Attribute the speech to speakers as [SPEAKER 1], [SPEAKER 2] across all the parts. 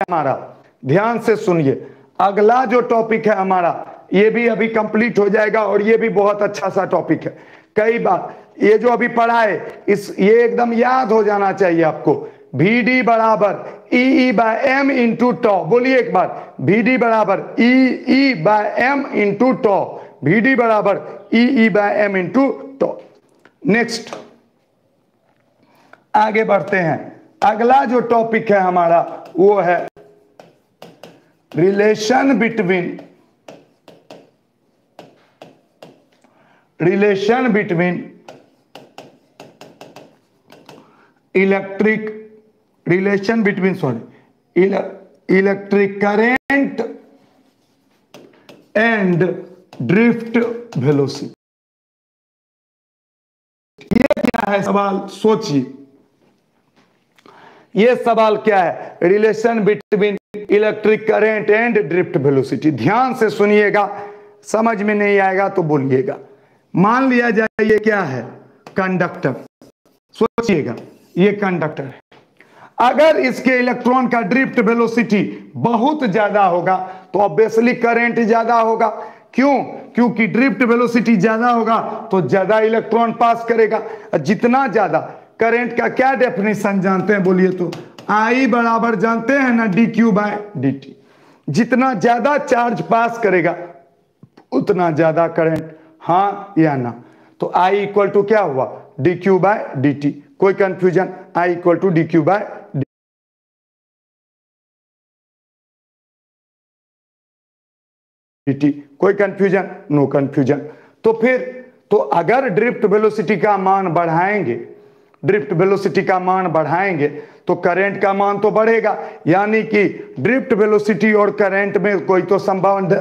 [SPEAKER 1] हमारा, ध्यान से सुनिए, अगला जो टॉपिक है हमारा ये भी अभी कंप्लीट हो जाएगा और ये भी बहुत अच्छा सा टॉपिक है। कई बार ये जो अभी पढ़ा है ये एकदम याद हो जाना चाहिए आपको। VD बराबर e by m into tau, बोलिए एक बार, VD बराबर e by m into tau, VD बराबर e by m into tau. Next आगे बढ़ते हैं। अगला जो टॉपिक है हमारा वो है relation between electric current and drift velocity. ये क्या है सवाल, सोचिए, ये सवाल क्या है? Relation between electric current and drift velocity. ध्यान से सुनिएगा, समझ में नहीं आएगा तो बोलिएगा। मान लिया जाए ये क्या है? कंडक्टर। सोचिएगा ये कंडक्टर है, अगर इसके इलेक्ट्रॉन का ड्रिफ्ट वेलोसिटी बहुत ज्यादा होगा तो ऑब्वियसली करंट ज्यादा होगा। क्यों? क्योंकि ड्रिफ्ट वेलोसिटी ज्यादा होगा तो ज्यादा इलेक्ट्रॉन पास करेगा। जितना ज्यादा करंट का क्या डेफिनेशन जानते हैं बोलिए तो? I बराबर जानते हैं ना dq बाय dt। जितना ज्यादा चार्ज पास करेगा उतना ज्यादा करंट, हाँ या ना? तो I इक्वल टू क्या हुआ? dq by dt। कोई confusion? I equal to dq by dt। कोई कंफ्यूजन? No confusion. तो फिर तो अगर ड्रिफ्ट वेलोसिटी का मान बढ़ाएंगे तो करंट का मान तो बढ़ेगा, यानी कि ड्रिफ्ट वेलोसिटी और करंट में कोई तो संबंध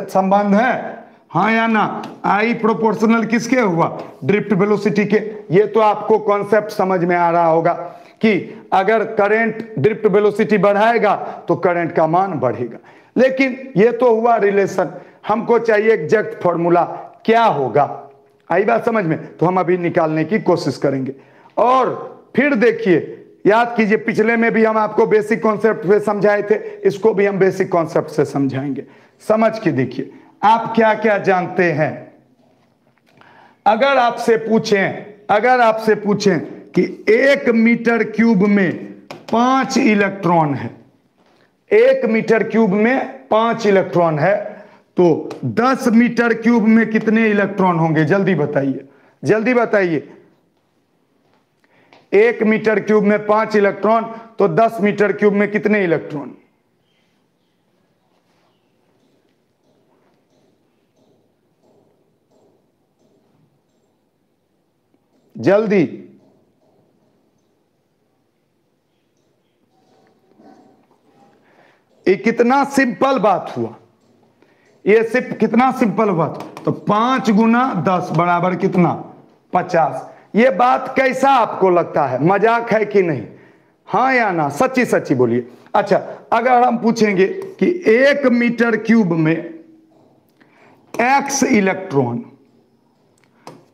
[SPEAKER 1] है, हाँ या ना? I प्रोपोर्शनल किसके हुआ? ड्रिफ्ट वेलोसिटी के। ये तो आपको कॉन्सेप्ट समझ में आ रहा होगा कि अगर करंट ड्रिफ्ट वेलोसिटी बढ़ाएगा तो करंट का मान बढ़ेगा। लेकिन ये तो हुआ रिलेशन, हमको चाहिए एग्जैक्ट फॉर्मूला, क्या होगा? आई बात समझ में? तो हम अभी निकालने की कोशिश करेंगे। और फिर देखिए, याद कीजिए, पिछले में भी हम आपको बेसिक कॉन्सेप्ट पे समझाए थे, इसको भी हम बेसिक कॉन्सेप्ट से समझाएंगे। समझ के देखिए आप क्या क्या जानते हैं। अगर आपसे पूछें कि 1 मीटर क्यूब में 5 इलेक्ट्रॉन है, 1 मीटर क्यूब में 5 इलेक्ट्रॉन है, तो 10 मीटर क्यूब में कितने इलेक्ट्रॉन होंगे? जल्दी बताइए। 1 मीटर क्यूब में 5 इलेक्ट्रॉन, तो 10 मीटर क्यूब में कितने इलेक्ट्रॉन? जल्दी। ये कितना सिंपल बात हुआ, ये सिर्फ कितना सिंपल बात। तो 5 गुना 10 बराबर कितना? 50। ये बात कैसा आपको लगता है? मजाक है कि नहीं? हाँ या ना? सच्ची बोलिए। अच्छा, अगर हम पूछेंगे कि 1 मीटर क्यूब में x इलेक्ट्रॉन,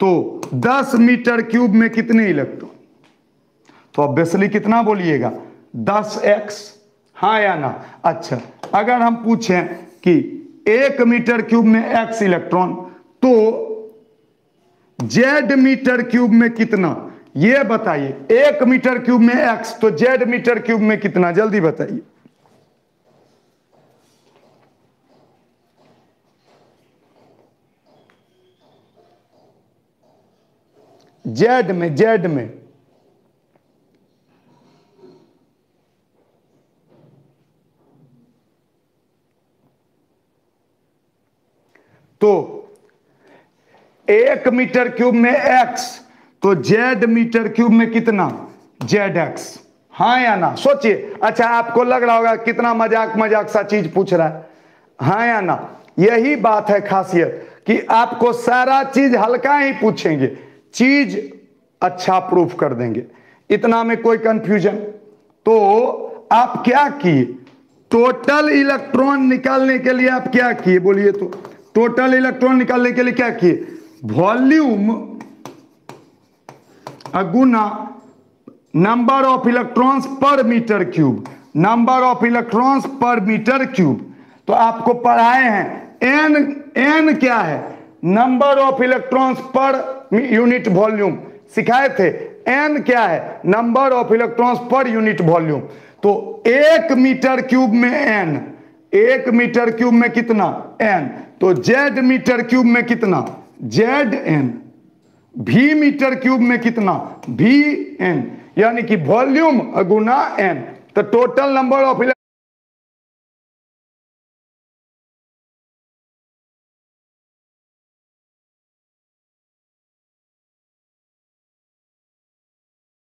[SPEAKER 1] तो 10 मीटर क्यूब में कितने इलेक्ट्रॉन? तो ऑब्वियसली कितना बोलिएगा? 10x, हाँ या ना? अच्छा, अगर हम पूछें कि 1 मीटर क्यूब में x इलेक्ट्रॉन, तो z मीटर क्यूब में कितना? ये बताइए। 1 मीटर क्यूब में x, तो z मीटर क्यूब में कितना? जल्दी बताइए। z में तो 1 मीटर क्यूब में x, तो z मीटर क्यूब में कितना? zx, हाँ या ना? सोचिए। अच्छा, आपको लग रहा होगा कितना मजाक सा चीज पूछ रहा है, हाँ या ना? यही बात है खासियत कि आपको सारा चीज हल्का ही पूछेंगे, चीज अच्छा प्रूफ कर देंगे। इतना में कोई कंफ्यूजन? तो आप क्या किए? टोटल इलेक्ट्रॉन निकालने के लिए आप क्या किए बोलिए तो? टोटल इलेक्ट्रॉन निकालने के लिए क्या किए? वॉल्यूम गुना number of electrons per meter cube. Number of electrons per meter cube. तो आपको पढ़ाए हैं एन क्या है, number of electrons per unit volume सिखाए थे। एन क्या है, number of electrons per unit volume. तो 1 मीटर क्यूब में एन, 1 मीटर क्यूब में कितना एन, तो जेड मीटर क्यूब में कितना जेड एन, भी मीटर क्यूब में कितना भी एन, यानी कि वॉल्यूम गुना एन। तो टोटल नंबर ऑफ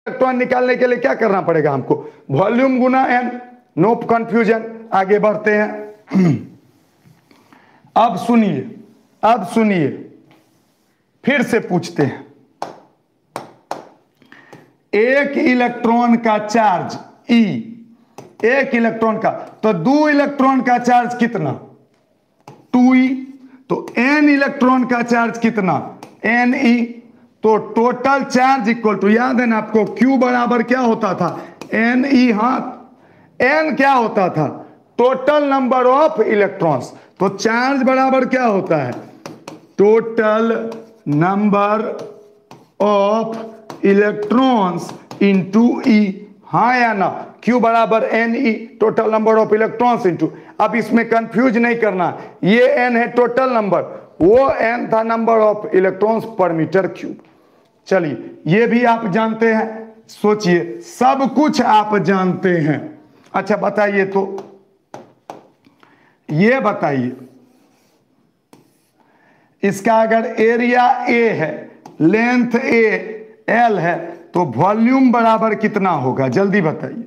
[SPEAKER 1] इलेक्ट्रॉन निकालने के लिए क्या करना पड़ेगा हमको, वॉल्यूम गुना एन। नो कंफ्यूजन, आगे बढ़ते हैं। अब सुनिए, फिर से पूछते हैं। एक इलेक्ट्रॉन का चार्ज E, एक इलेक्ट्रॉन का, तो 2 इलेक्ट्रॉन का चार्ज कितना 2E, तो n इलेक्ट्रॉन का चार्ज कितना Ne, तो टोटल चार्ज इक्वल टू, याद है ना आपको, Q बराबर क्या होता था Ne, हाथ, n क्या होता था टोटल नंबर ऑफ इलेक्ट्रॉन्स, तो चार्ज बराबर क्या होता है total number of electrons into E, हाँ या ना, Q बराबर Ne, total number of electrons into. अब इसमें कंफ्यूज नहीं करना, ये n है टोटल नंबर, वो n था number of electrons per meter cube. चलिए ये भी आप जानते हैं, सोचिए सब कुछ आप जानते हैं। अच्छा बताइए, तो ये बताइए, इसका अगर एरिया A है, लेंथ A L है, तो वॉल्यूम बराबर कितना होगा, जल्दी बताइए,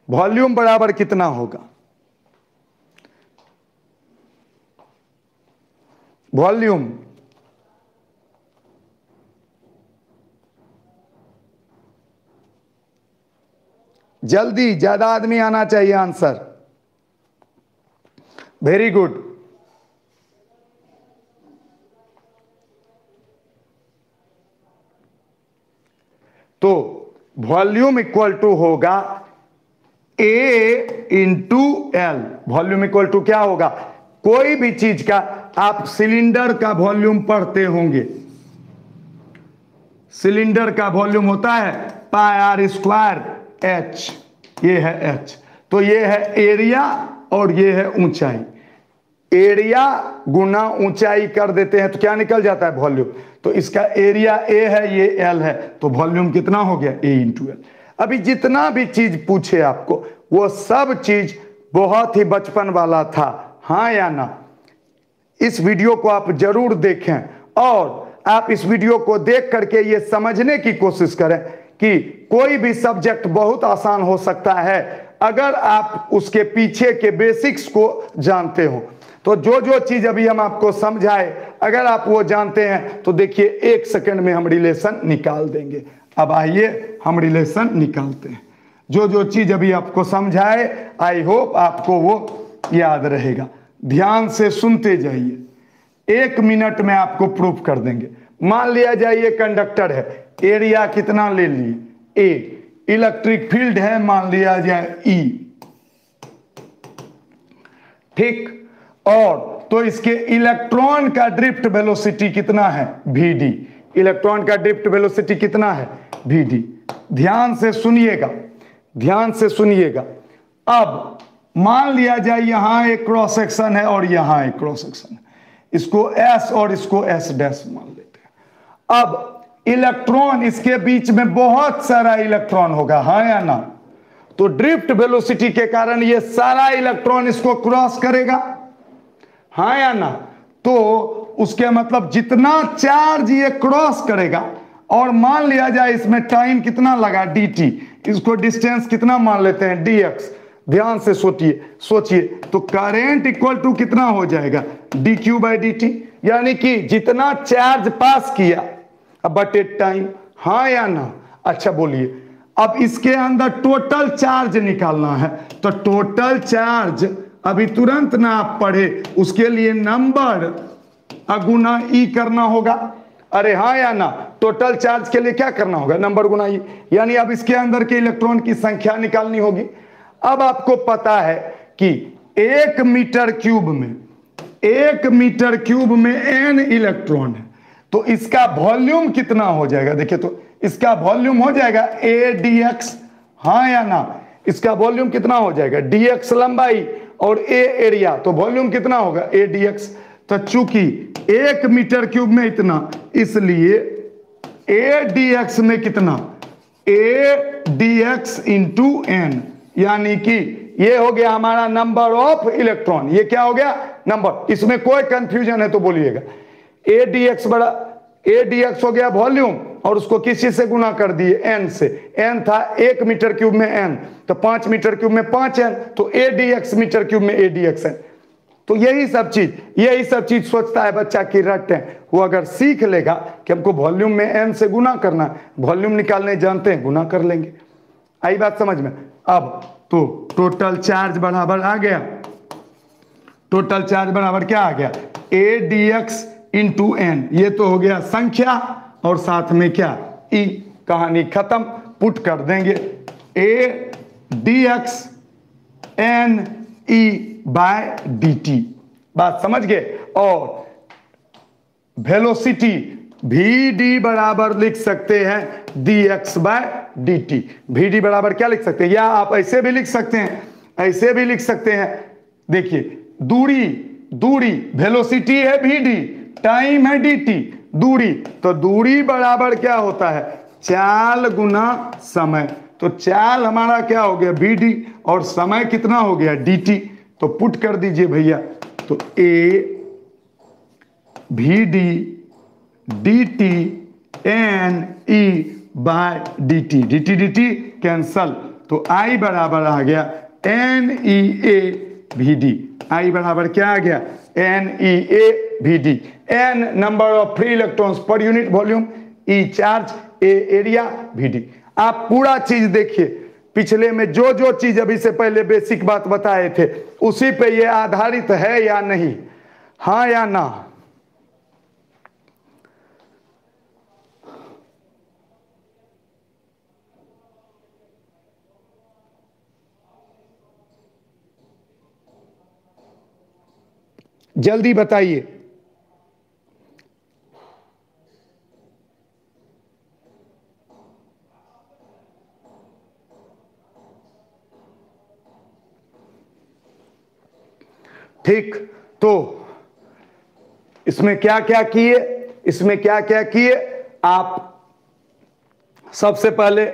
[SPEAKER 1] वॉल्यूम बराबर कितना होगा, वॉल्यूम जल्दी, ज्यादा आदमी आना चाहिए आंसर। वेरी गुड, तो वॉल्यूम इक्वल टू होगा A into L. Volume equal to क्या होगा, कोई भी चीज का, आप सिलेंडर का वॉल्यूम पढ़ते होंगे, सिलेंडर का वॉल्यूम होता है पाई आर स्क्वायर H, ये है H, तो ये है एरिया और ये है ऊंचाई। एरिया गुना ऊंचाई कर देते हैं तो क्या निकल जाता है वॉल्यूम, तो इसका एरिया A है, ये L है, तो वॉल्यूम कितना हो गया A इंटू एल। अभी जितना भी चीज पूछे आपको, वो सब चीज बहुत ही बचपन वाला था, हाँ या ना। इस वीडियो को आप जरूर देखें और आप इस वीडियो को देख करके ये समझने की कोशिश करें कि कोई भी सब्जेक्ट बहुत आसान हो सकता है अगर आप उसके पीछे के बेसिक्स को जानते हो। तो जो जो चीज अभी हम आपको समझाए, अगर आप वो जानते हैं तो देखिए 1 सेकंड में हम रिलेशन निकाल देंगे। अब आइए हम रिलेशन निकालते हैं। जो जो चीज अभी आपको समझाए, आई होप आपको वो याद रहेगा। ध्यान से सुनते जाइए, 1 मिनट में आपको प्रूफ कर देंगे। मान लिया जाए ये कंडक्टर है, एरिया कितना ले लिए A, इलेक्ट्रिक फील्ड है मान लिया जाए E, ठीक, और तो इसके इलेक्ट्रॉन का ड्रिफ्ट वेलोसिटी कितना है Vd, इलेक्ट्रॉन का ड्रिफ्ट वेलोसिटी कितना है Vd। ध्यान से सुनिएगा, ध्यान से सुनिएगा। अब मान लिया जाए यहां एक क्रॉस सेक्शन है और यहां एक क्रॉस सेक्शन है, इसको S और इसको S डैश मान लेते हैं। अब इलेक्ट्रॉन, इसके बीच में बहुत सारा इलेक्ट्रॉन होगा, हाँ या ना, तो ड्रिफ्ट वेलोसिटी के कारण ये सारा इलेक्ट्रॉन इसको क्रॉस करेगा, हाँ या ना। तो उसके मतलब जितना चार्ज ये क्रॉस करेगा, और मान लिया जाए इसमें टाइम कितना लगा dt, इसको डिस्टेंस कितना मान लेते हैं dx। ध्यान से सोचिए, तो करंट इक्वल टू कितना हो जाएगा dq बाई dt, यानी कि जितना चार्ज पास किया बटे टाइम, हाँ या ना। अच्छा बोलिए, अब इसके अंदर टोटल चार्ज निकालना है, तो टोटल चार्ज अभी तुरंत ना आप पढ़े, उसके लिए नंबर गुना E करना होगा। अरे हाँ या ना, टोटल चार्ज के लिए क्या करना होगा, नंबर गुना E, यानी अब इसके अंदर के इलेक्ट्रॉन की संख्या निकालनी होगी। अब आपको पता है कि 1 मीटर क्यूब में n इलेक्ट्रॉन है, तो इसका वॉल्यूम कितना हो जाएगा? देखिए तो इसका वॉल्यूम हो जाएगा AdX, हाँ या ना? इसका वॉल्यूम कितना हो जाएगा? dx लंबाई और a एरिया, तो वॉल्यूम कितना होगा? AdX। तो चूंकि 1 मीटर क्यूब में इतना, इसलिए AdX में कितना? AdX इंटू n, यानी कि ये हो गया हमारा नंबर ऑफ इलेक्ट्रॉन। ये क्या हो गया? नंबर। इसमें कोई कंफ्यूजन है तो बोलिएगा। AdX हो गया वॉल्यूम, और उसको किसी से गुना कर दिए? n से। n था 1 मीटर क्यूब में n, तो 5 मीटर क्यूब में 5n, तो AdX मीटर क्यूब में AdX है। तो यही सब चीज सोचता है बच्चा कि रटते हैं। वो अगर सीख लेगा कि हमको वॉल्यूम में n से गुना करना, वॉल्यूम निकालने जानते हैं, गुना कर लेंगे। आई बात समझ में? अब तो टोटल चार्ज बराबर आ गया, टोटल चार्ज बराबर क्या आ गया? AdX into n। ये तो हो गया संख्या, और साथ में क्या? E। कहानी खत्म, पुट कर देंगे AdX NE/dt। बात समझ गए? और वेलोसिटी Vd बराबर लिख सकते हैं dx/dt। Vd बराबर क्या लिख सकते हैं? या आप ऐसे भी लिख सकते हैं, ऐसे भी लिख सकते हैं। देखिए दूरी वेलोसिटी है Vd, टाइम है dt। दूरी, तो दूरी बराबर क्या होता है? चाल गुना समय। तो चाल हमारा क्या हो गया? Vd, और समय कितना हो गया? dt। तो पुट कर दीजिए भैया, तो A Vd dt NE/dt, dt cancel, तो I बराबर आ गया NEA/Vd। I बराबर क्या आ गया? NEA/Vd। N number of free electrons per unit volume, E charge, A area, Vd। आप पूरा चीज देखिए, पिछले में जो चीज अभी से पहले बेसिक बात बताए थे, उसी पे ये आधारित है या नहीं? हाँ या ना? जल्दी बताइए। ठीक, तो इसमें क्या क्या किए? आप सबसे पहले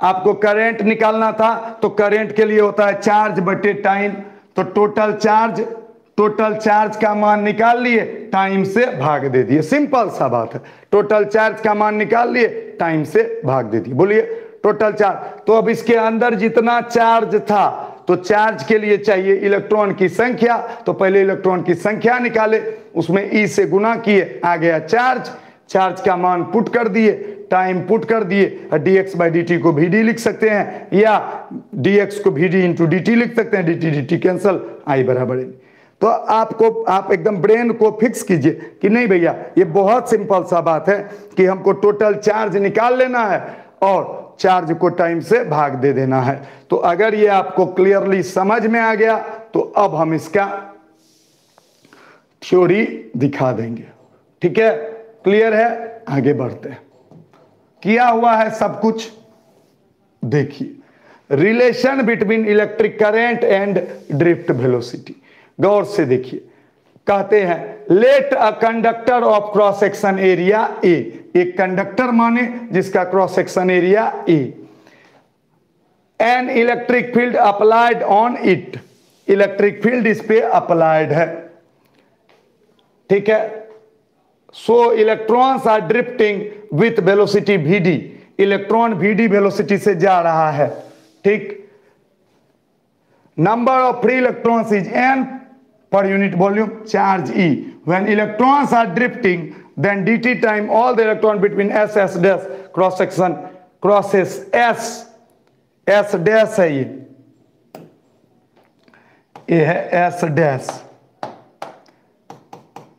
[SPEAKER 1] आपको करंट निकालना था, तो करंट के लिए होता है चार्ज बटे टाइम। तो टोटल चार्ज का मान निकाल लिए, टाइम से भाग दे दिए। सिंपल सा बात है, टोटल चार्ज का मान निकाल लिए, टाइम से भाग दे दिए। बोलिए टोटल चार्ज। तो अब इसके अंदर जितना चार्ज था, तो चार्ज के लिए चाहिए इलेक्ट्रॉन की संख्या, तो पहले इलेक्ट्रॉन की संख्या निकाले, उसमें E से गुना किए, आ गया चार्ज का मान पुट कर दिए, टाइम पुट कर दिए। dx/dt को Vd लिख सकते हैं, या dx को Vd इंटू dt लिख सकते हैं, dt कैंसल, I बराबर है। तो आप एकदम ब्रेन को फिक्स कीजिए कि नहीं भैया, ये बहुत सिंपल सा बात है कि हमको टोटल चार्ज निकाल लेना है और चार्ज को टाइम से भाग दे देना है। तो अगर ये आपको क्लियरली समझ में आ गया, तो अब हम इसका थ्योरी दिखा देंगे। ठीक है, क्लियर है? आगे बढ़ते हैं। किया हुआ है सब कुछ, देखिए relation between electric current and drift velocity. गौर से देखिए, कहते हैं let a conductor of cross section area A. एक कंडक्टर माने जिसका cross section area A, an electric field applied on it. Electric field इस पे अप्लाइड है, ठीक है। So electrons are drifting with velocity Vd। Electron Vd velocity से जा रहा है, ठीक। Number of free electrons is n per unit volume, charge E। When electrons are drifting, then dt time all the electron between s dash cross section crosses s dash है, ये है s dash।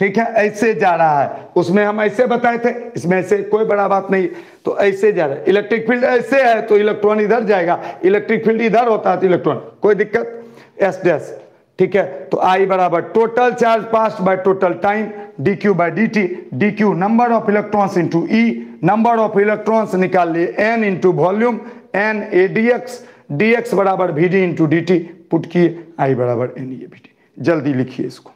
[SPEAKER 1] ठीक है, ऐसे जा रहा है। उसमें हम ऐसे बताए थे, इसमें ऐसे कोई बड़ा बात नहीं, तो ऐसे जा रहा है। इलेक्ट्रिक फील्ड ऐसे है तो इलेक्ट्रॉन इधर जाएगा, इलेक्ट्रिक फील्ड इधर होता है तो इलेक्ट्रॉन, कोई दिक्कत, एस डैश, ठीक है। तो आई बराबर total charge passed by total time D Q by D T, D Q number of electrons into E, number of electrons निकाल लिए N into volume, N A D X, D X बराबर V D into D T, put किए I बराबर N A V T. जल्दी लिखिए इसको।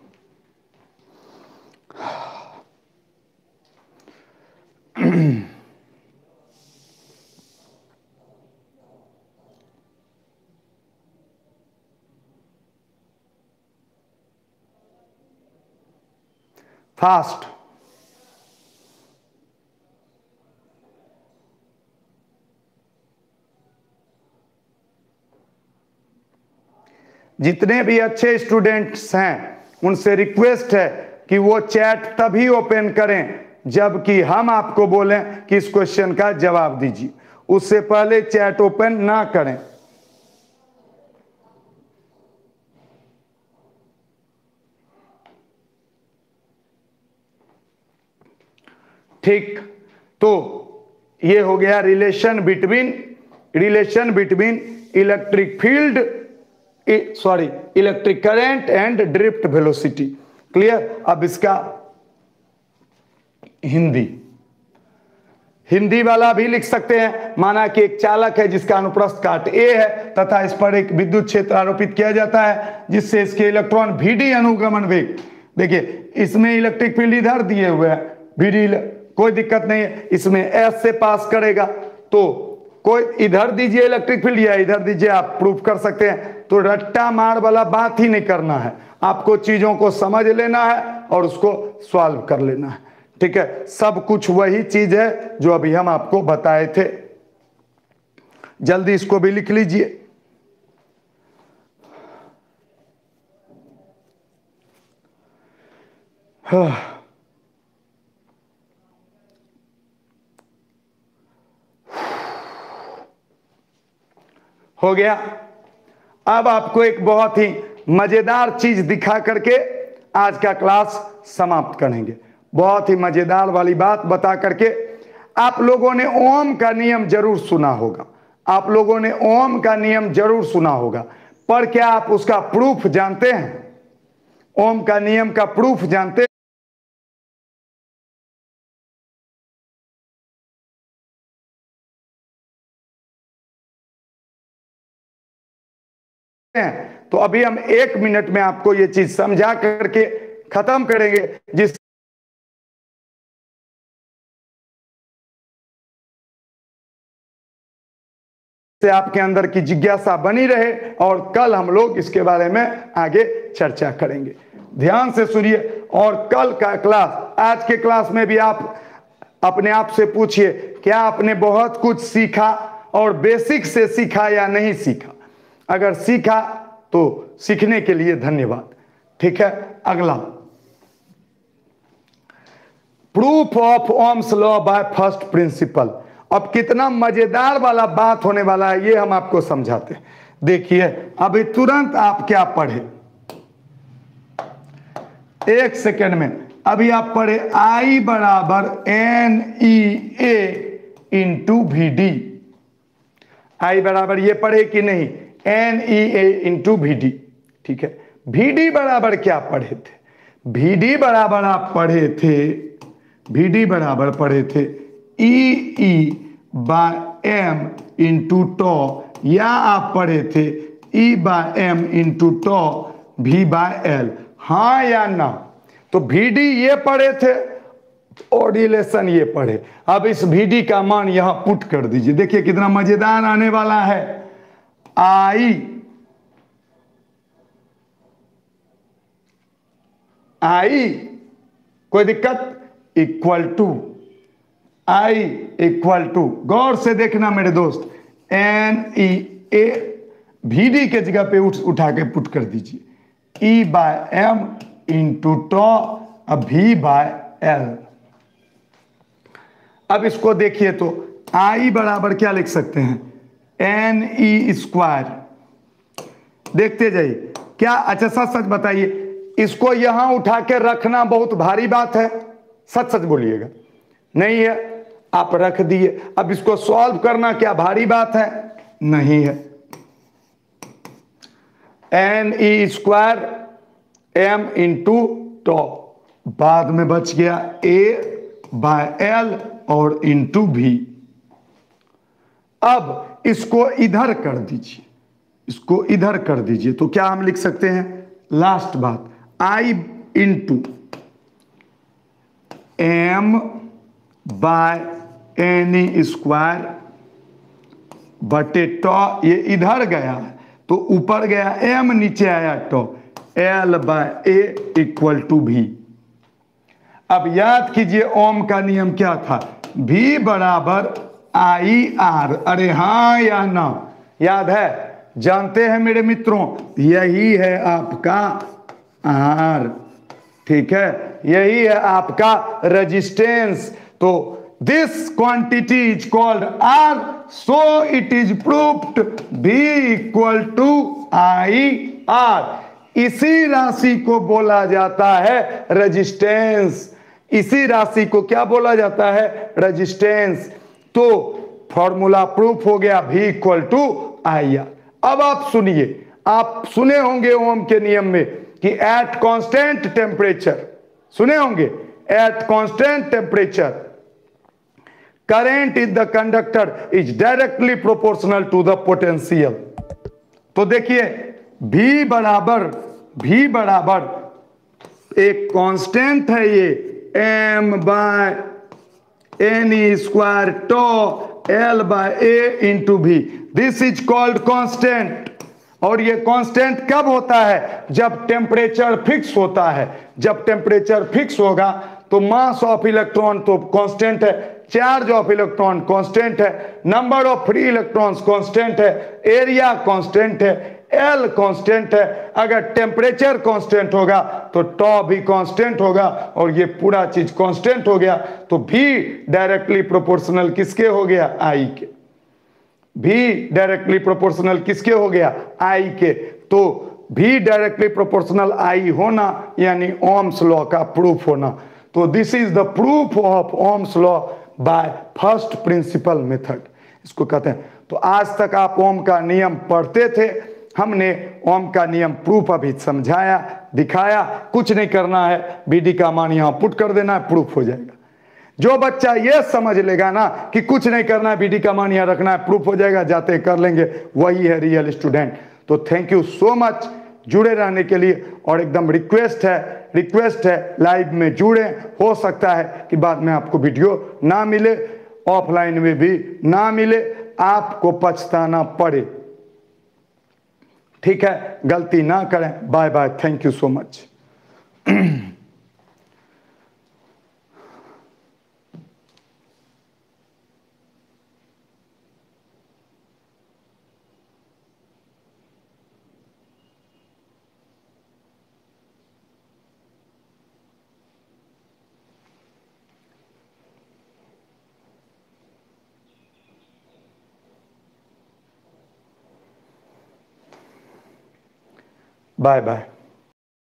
[SPEAKER 1] Fast, जितने भी अच्छे स्टूडेंट्स हैं उनसे रिक्वेस्ट है कि वो चैट तभी ओपन करें जबकि हम आपको बोलें कि इस क्वेश्चन का जवाब दीजिए, उससे पहले चैट ओपन ना करें। ठीक, तो ये हो गया relation between electric field, sorry electric current and drift velocity. Clear. अब इसका हिंदी वाला भी लिख सकते हैं। माना कि एक चालक है जिसका अनुप्रस्थ काट ए है तथा इस पर एक विद्युत क्षेत्र आरोपित किया जाता है जिससे इसके इलेक्ट्रॉन भीडी अनुगमन वेग, देखिए इसमें इलेक्ट्रिक फील्ड इधर दिए हुए हैं, भीडी कोई दिक्कत नहीं है, इसमें एस से पास करेगा तो कोई इधर दीजिए इलेक्ट्रिक फील्ड या इधर दीजिए, आप प्रूफ कर सकते हैं। तो रट्टा मार वाला बात ही नहीं करना है, आपको चीजों को समझ लेना है और उसको सॉल्व कर लेना है। ठीक है, सब कुछ वही चीज है जो अभी हम आपको बताए थे। जल्दी इसको भी लिख लीजिए। हो गया। अब आपको एक बहुत ही मजेदार चीज दिखा करके आज का क्लास समाप्त करेंगे। बहुत ही मजेदार वाली बात बता करके, आप लोगों ने ओम का नियम जरूर सुना होगा, आप लोगों ने ओम का नियम जरूर सुना होगा, पर क्या आप उसका प्रूफ जानते हैं? ओम का नियम का प्रूफ जानते हैं? तो अभी हम 1 मिनट में आपको ये चीज समझा करके खत्म करेंगे, जिस से आपके अंदर की जिज्ञासा बनी रहे और कल हम लोग इसके बारे में आगे चर्चा करेंगे। ध्यान से सुनिए। और कल का क्लास, आज के क्लास में भी आप अपने आप से पूछिए, क्या आपने बहुत कुछ सीखा और बेसिक से सीखा या नहीं सीखा? अगर सीखा तो सीखने के लिए धन्यवाद। ठीक है, अगला proof of Ohm's law by first principle. अब कितना मजेदार वाला बात होने वाला है ये हम आपको समझाते हैं। देखिए अभी तुरंत आप क्या पढ़े, 1 सेकेंड में अभी आप पढ़े I बराबर NEA इंटू VD। I बराबर ये पढ़े कि नहीं? NEA into VD। ठीक है, VD बराबर क्या पढ़े थे? VD बराबर आप पढ़े थे, VD बराबर पढ़े थे EE बाय M इंटू टॉ, या आप पढ़े थे E बाय M इंटू टॉ V बाय L। हाँ या ना? तो VD ये पढ़े थे और रिलेशन ये पढ़े। अब इस VD का मान यहां पुट कर दीजिए, देखिए कितना मजेदार आने वाला है। I कोई दिक्कत, equal to I equal to, गौर से देखना मेरे दोस्त, NEA VD के जगह पे उठा के पुट कर दीजिए, E बाय M इंटू टॉ V बाय L। अब इसको देखिए तो I बराबर क्या लिख सकते हैं? NE square. देखते जाइए क्या, अच्छा सच सच बताइए, इसको यहां उठा के रखना बहुत भारी बात है, सच सच बोलिएगा। नहीं है, आप रख दिए। अब इसको सॉल्व करना क्या भारी बात है? नहीं है। N E square M into tau, बाद में बच गया ए बाय एल और इंटू भी। अब इसको इधर कर दीजिए, इसको इधर कर दीजिए, तो क्या हम लिख सकते हैं? लास्ट बात, I into M by N E square बटे टॉ, ये इधर गया तो ऊपर गया एम, नीचे आया tau, L by A equal to भी। अब याद कीजिए ओम का नियम क्या था? भी बराबर आई आर। अरे हाँ या ना, याद है? जानते हैं मेरे मित्रों, यही है आपका आर, ठीक है, यही है आपका रेजिस्टेंस। तो this quantity is called R, so it is proved भी इक्वल टू आई आर। इसी राशि को बोला जाता है रेजिस्टेंस। इसी राशि को क्या बोला जाता है? रेजिस्टेंस। तो फॉर्मूला प्रूफ हो गया भी इक्वल टू आई आर। अब आप सुनिए, आप सुने होंगे ओम के नियम में कि एट कांस्टेंट टेम्परेचर, सुने होंगे, at constant temperature current in the conductor is directly proportional to the potential. तो देखिए भी बराबर एक कांस्टेंट है ये, M by N E square tau L by A into भी। This is called constant. और ये कांस्टेंट कब होता है? जब टेम्परेचर फिक्स होता है। जब टेम्परेचर फिक्स होगा तो मास ऑफ इलेक्ट्रॉन तो कांस्टेंट है, चार्ज ऑफ इलेक्ट्रॉन कांस्टेंट है, number of free electrons constant है, एरिया कांस्टेंट है, एल कांस्टेंट है। अगर टेम्परेचर कांस्टेंट होगा तो टॉ भी कांस्टेंट होगा, और ये पूरा चीज कांस्टेंट हो गया तो भी डायरेक्टली प्रोपोर्शनल किसके हो गया? आई के। भी डायरेक्टली प्रोपोर्शनल किसके हो गया? आई के। तो भी डायरेक्टली प्रोपोर्शनल आई होना यानी ओम्स लॉ का प्रूफ होना। तो this is the proof of Ohm's law by first principle method, इसको कहते हैं। तो आज तक आप ओम का नियम पढ़ते थे, हमने ओम का नियम प्रूफ अभी समझाया, दिखाया। कुछ नहीं करना है, बीडी का मान यहां पुट कर देना है, प्रूफ हो जाएगा। जो बच्चा ये समझ लेगा ना कि कुछ नहीं करना है, बीडी का मान यहां रखना है, प्रूफ हो जाएगा, जाते कर लेंगे, वही है रियल स्टूडेंट। तो थैंक यू सो मच जुड़े रहने के लिए। और एकदम रिक्वेस्ट है लाइव में जुड़े। हो सकता है कि बाद में आपको वीडियो ना मिले, ऑफलाइन में भी ना मिले, आपको पछताना पड़े। ठीक है, गलती ना करें। Bye bye, thank you so much. Bye bye.